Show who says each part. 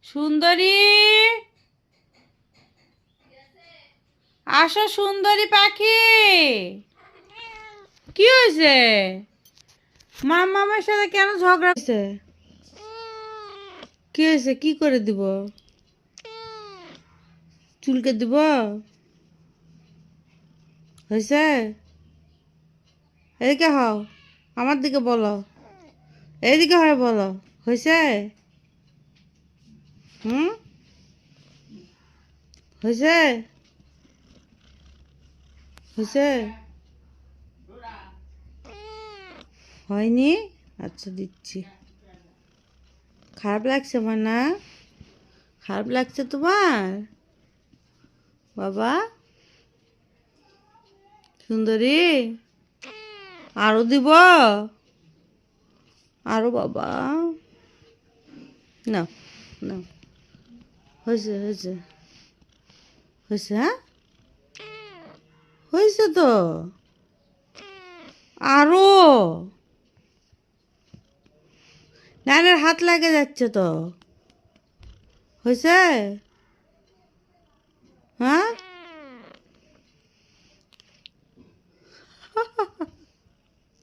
Speaker 1: সুন্দরী, আসো সুন্দরী পাখি। কি হয়েছে? মামার সাথে কেন ঝগড়া হয়েছে? কি হয়েছে? কি করে দিব? চুলকে দিব? হয়েছে? এদিকে হও, আমার দিকে বলো, এইদিকে হয় বলো। হয়েছে? হুম, হয়েছে? হয়েছে? হয়নি? আচ্ছা দিচ্ছি। খারাপ লাগছে আমার না? খারাপ লাগছে তোমার বাবা? সুন্দরী, আরো দিব? আরো বাবা? না না, হয়েছে হয়েছে হয়েছে। হ্যাঁ, হয়েছে তো। আরো নানের হাত লাগে যাচ্ছে তো। হয়েছে?